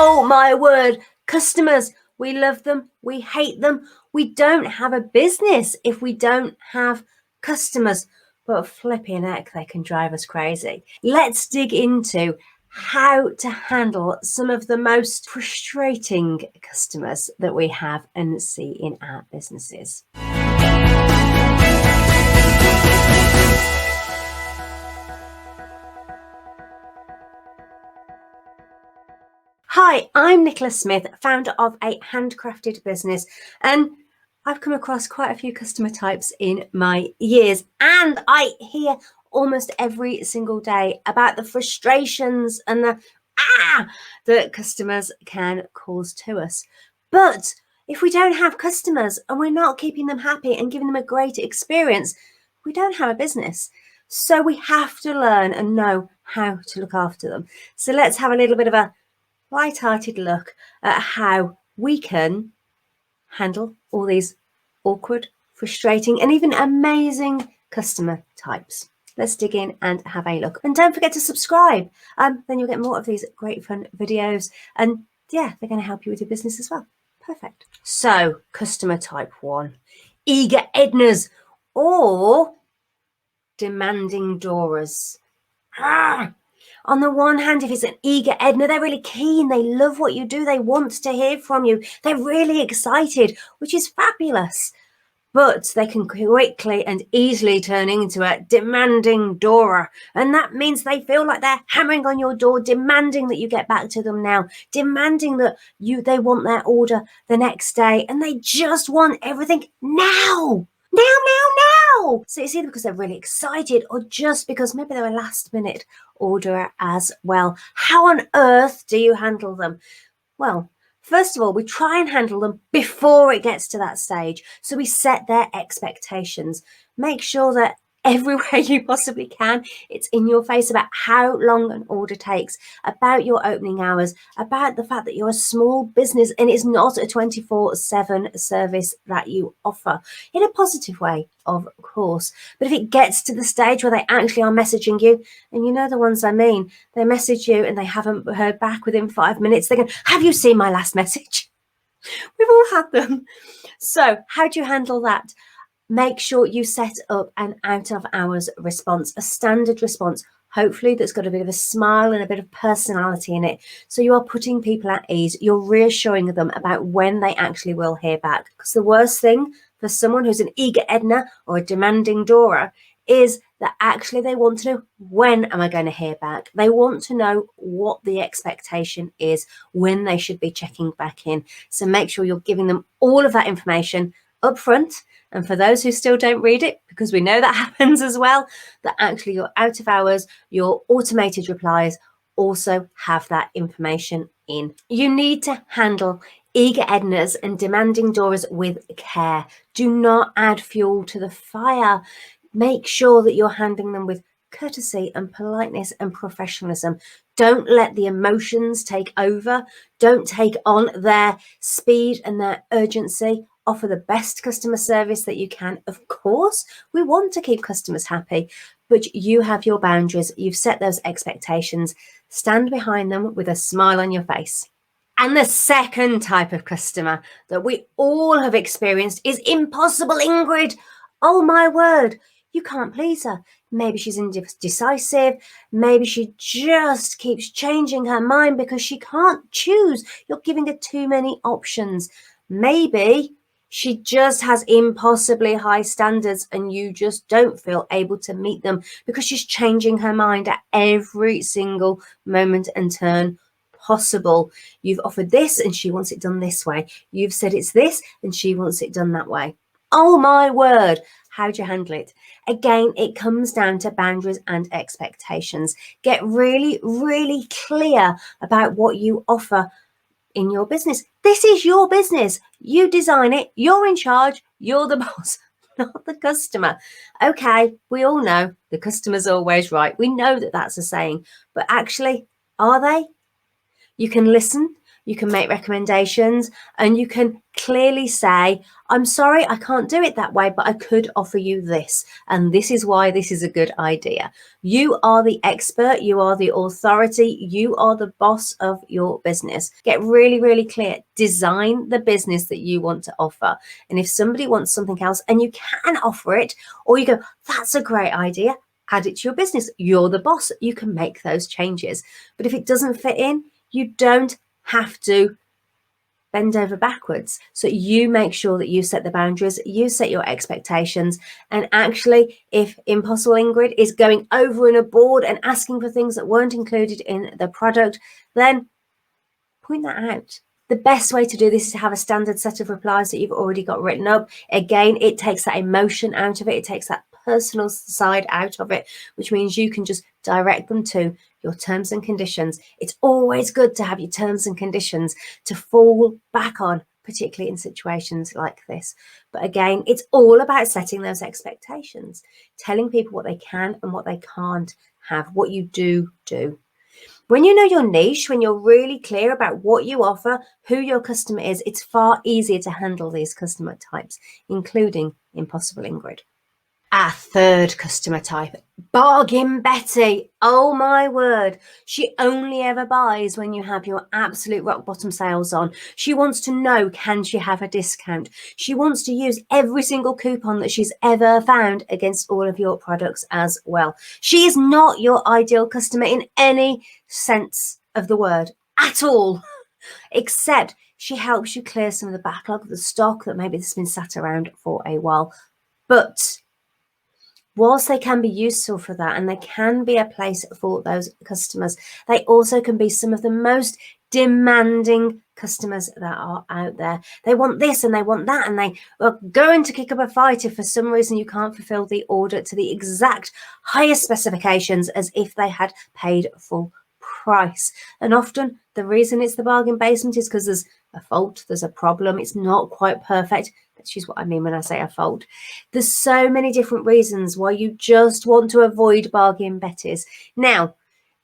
Oh my word, customers, we love them, we hate them. We don't have a business if we don't have customers. But flipping heck, they can drive us crazy. Let's dig into how to handle some of the most frustrating customers that we have and see in our businesses. Hi, I'm Nicola Smith, founder of a handcrafted business, and I've come across quite a few customer types in my years, and I hear almost every single day about the frustrations and the that customers can cause to us. But if we don't have customers and we're not keeping them happy and giving them a great experience, we don't have a business. So we have to learn and know how to look after them. So let's have a little bit of a light-hearted look at how we can handle all these awkward, frustrating, and even amazing customer types. Let's dig in and have a look. And don't forget to subscribe. Then you'll get more of these great fun videos. And yeah, they're going to help you with your business as well. Perfect. So, customer type 1, eager Ednas or demanding Doras. On the one hand, if it's an eager Edna, they're really keen, they love what you do, they want to hear from you, they're really excited, which is fabulous. But they can quickly and easily turn into a demanding Dora. And that means they feel like they're hammering on your door, demanding that you get back to them now, demanding that they want their order the next day, and they just want everything now. Now. So it's either because they're really excited or just because maybe they're a last minute order as well. How on earth do you handle them? Well, first of all, we try and handle them before it gets to that stage. So we set their expectations. Make sure that everywhere you possibly can, it's in your face about how long an order takes, about your opening hours, about the fact that you're a small business and it's not a 24/7 service that you offer, in a positive way, of course. But if it gets to the stage where they actually are messaging you, and you know the ones I mean, they message you and they haven't heard back within 5 minutes, they go, have you seen my last message? We've all had them. So how do you handle that? Make sure you set up an out of hours response, a standard response, hopefully that's got a bit of a smile and a bit of personality in it. So you are putting people at ease. You're reassuring them about when they actually will hear back. Because the worst thing for someone who's an eager Edna or a demanding Dora is that actually they want to know, when am I going to hear back? They want to know what the expectation is, when they should be checking back in. So make sure you're giving them all of that information up front. And for those who still don't read it, because we know that happens as well, that actually your out of hours, your automated replies also have that information in. You need to handle eager Ednas and demanding Doras with care. Do not add fuel to the fire. Make sure that you're handling them with courtesy and politeness and professionalism. Don't let the emotions take over. Don't take on their speed and their urgency. Offer the best customer service that you can. Of course, we want to keep customers happy, but you have your boundaries. You've set those expectations. Stand behind them with a smile on your face. And the second type of customer that we all have experienced is impossible Ingrid. Oh my word, you can't please her. Maybe she's indecisive. Maybe she just keeps changing her mind because she can't choose. You're giving her too many options. Maybe she just has impossibly high standards and you just don't feel able to meet them because she's changing her mind at every single moment and turn possible. You've offered this and she wants it done this way. You've said it's this and she wants it done that way. Oh my word. How do you handle it? Again, it comes down to boundaries and expectations. Get really, really clear about what you offer in your business. This is your business. You design it. You're in charge. You're the boss, not the customer. Okay, we all know the customer's always right. We know that that's a saying, but actually, are they? You can listen. you can make recommendations, and you can clearly say, I'm sorry, I can't do it that way, but I could offer you this. And this is why this is a good idea. You are the expert. You are the authority. You are the boss of your business. Get really, really clear. Design the business that you want to offer. And if somebody wants something else and you can offer it, or you go, that's a great idea, add it to your business. You're the boss. You can make those changes. But if it doesn't fit in, you don't have to bend over backwards. So you make sure that you set the boundaries, you set your expectations. And actually, if Impossible Ingrid is going over and abroad and asking for things that weren't included in the product, then point that out. The best way to do this is to have a standard set of replies that you've already got written up. Again, it takes that emotion out of it. It takes that personal side out of it, which means you can just direct them to your terms and conditions. It's always good to have your terms and conditions to fall back on, particularly in situations like this. But again, it's all about setting those expectations, telling people what they can and what they can't have, what you do. When you know your niche, when you're really clear about what you offer, who your customer is, it's far easier to handle these customer types, including Impossible Ingrid. Our third customer type, Bargain Betty. Oh my word. She only ever buys when you have your absolute rock bottom sales on. She wants to know, can she have a discount? She wants to use every single coupon that she's ever found against all of your products as well. She is not your ideal customer in any sense of the word at all, except she helps you clear some of the backlog of the stock that maybe has been sat around for a while. But whilst they can be useful for that and they can be a place for those customers, they also can be some of the most demanding customers that are out there. They want this and they want that, and they are going to kick up a fight if for some reason you can't fulfill the order to the exact highest specifications as if they had paid full price. And often the reason it's the bargain basement is because there's a fault, there's a problem, it's not quite perfect. Which is what I mean when I say a fault. There's so many different reasons why you just want to avoid bargain betties. Now,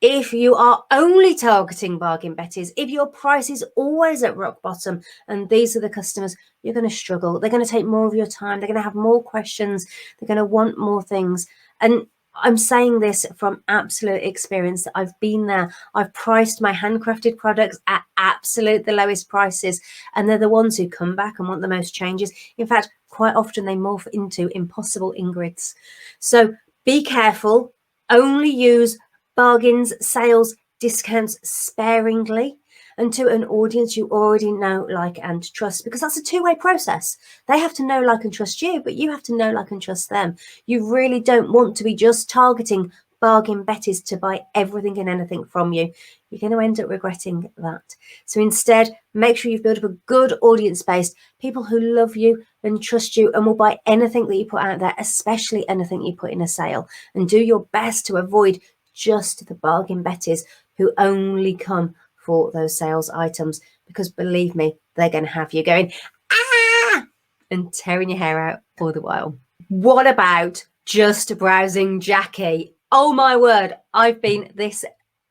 if you are only targeting bargain betties, if your price is always at rock bottom and these are the customers, you're going to struggle. They're going to take more of your time. They're going to have more questions. They're going to want more things. And I'm saying this from absolute experience. I've been there. I've priced my handcrafted products at absolute the lowest prices, and they're the ones who come back and want the most changes. In fact, quite often they morph into Impossible Ingrids. So be careful. Only use bargains, sales, discounts sparingly, and to an audience you already know, like, and trust, because that's a two-way process. They have to know, like, and trust you, but you have to know, like, and trust them. You really don't want to be just targeting bargain betties to buy everything and anything from you. You're going to end up regretting that. So instead, make sure you've built up a good audience base, people who love you and trust you and will buy anything that you put out there, especially anything you put in a sale, and do your best to avoid just the bargain betties who only come for those sales items, because believe me, they're going to have you going ah and tearing your hair out all the while. What about just browsing Jackie? Oh my word, I've been this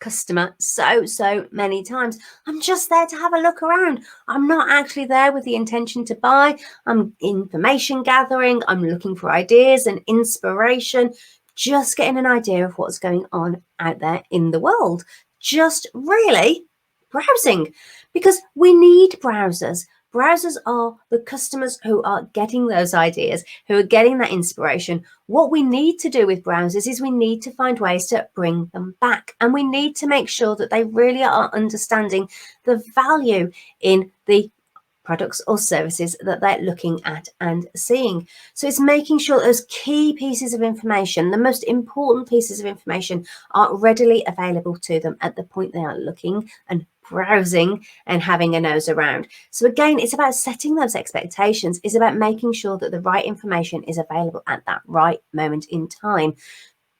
customer so many times. I'm just there to have a look around. I'm not actually there with the intention to buy. I'm information gathering. I'm looking for ideas and inspiration, just getting an idea of what's going on out there in the world. Just really browsing, because we need browsers. Browsers are the customers who are getting those ideas, who are getting that inspiration. What we need to do with browsers is we need to find ways to bring them back, and we need to make sure that they really are understanding the value in the products or services that they're looking at and seeing. So it's making sure those key pieces of information, the most important pieces of information, are readily available to them at the point they are looking and browsing and having a nose around. So again, it's about setting those expectations. It's about making sure that the right information is available at that right moment in time.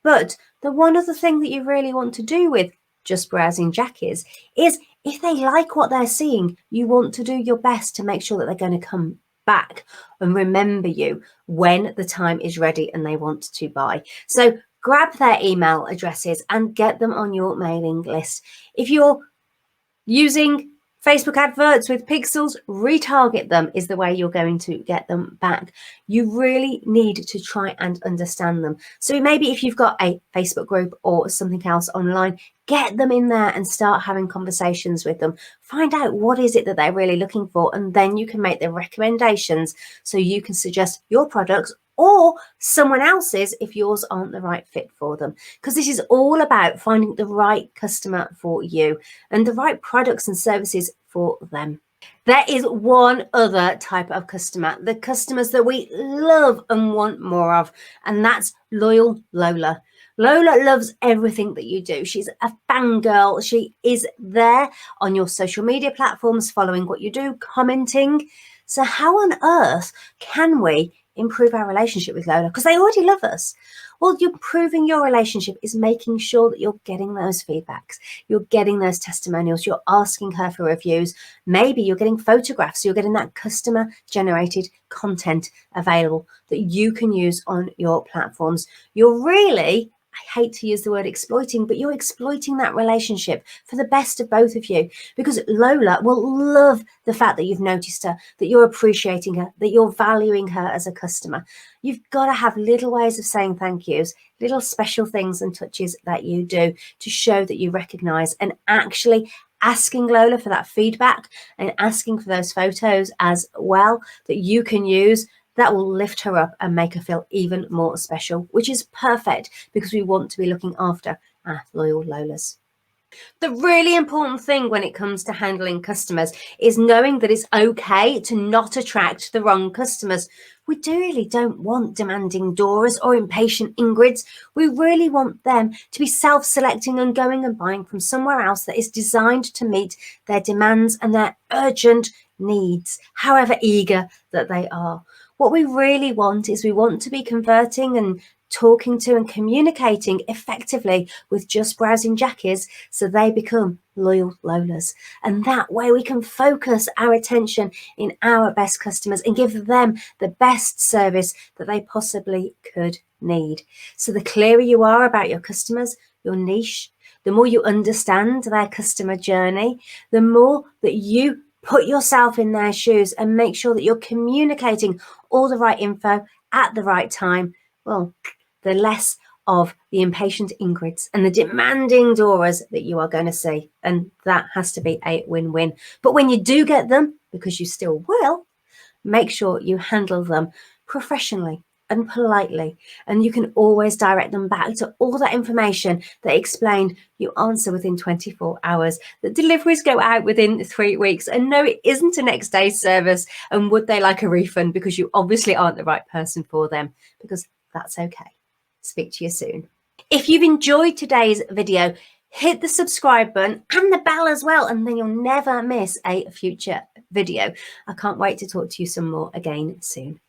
But the one other thing that you really want to do with just browsing Jackies is, if they like what they're seeing, you want to do your best to make sure that they're going to come back and remember you when the time is ready and they want to buy. So grab their email addresses and get them on your mailing list. If you're using Facebook adverts with pixels, retarget them is the way you're going to get them back. You really need to try and understand them. So maybe if you've got a Facebook group or something else online, get them in there and start having conversations with them. Find out what is it that they're really looking for, and then you can make the recommendations so you can suggest your products or someone else's if yours aren't the right fit for them. Because this is all about finding the right customer for you and the right products and services for them. There is one other type of customer, the customers that we love and want more of, and that's loyal Lola. Lola loves everything that you do. She's a fangirl. She is there on your social media platforms, following what you do, commenting. So how on earth can we improve our relationship with Lola? Because they already love us. Well, you're improving your relationship is making sure that you're getting those feedbacks, you're getting those testimonials, you're asking her for reviews. Maybe you're getting photographs, you're getting that customer generated content available that you can use on your platforms. You're really, I hate to use the word exploiting, but you're exploiting that relationship for the best of both of you, because Lola will love the fact that you've noticed her, that you're appreciating her, that you're valuing her as a customer. You've got to have little ways of saying thank yous, little special things and touches that you do to show that you recognize, and actually asking Lola for that feedback and asking for those photos as well that you can use. That will lift her up and make her feel even more special, which is perfect because we want to be looking after our loyal Lolas. The really important thing when it comes to handling customers is knowing that it's okay to not attract the wrong customers. We really don't want demanding Doras or impatient Ingrids. We really want them to be self-selecting and going and buying from somewhere else that is designed to meet their demands and their urgent needs, however eager that they are. What we really want is we want to be converting and talking to and communicating effectively with Just Browsing Jackies so they become loyal Lolas. And that way we can focus our attention in our best customers and give them the best service that they possibly could need. So the clearer you are about your customers, your niche, the more you understand their customer journey, the more that you put yourself in their shoes and make sure that you're communicating all the right info at the right time, well, the less of the impatient Ingrids and the demanding Doras that you are going to see. And that has to be a win-win. But when you do get them, because you still will, make sure you handle them professionally and politely. And you can always direct them back to all that information that explained you answer within 24 hours, that deliveries go out within 3 weeks. And no, it isn't a next day service. And would they like a refund because you obviously aren't the right person for them? Because that's okay. Speak to you soon. If you've enjoyed today's video, hit the subscribe button and the bell as well, and then you'll never miss a future video. I can't wait to talk to you some more again soon.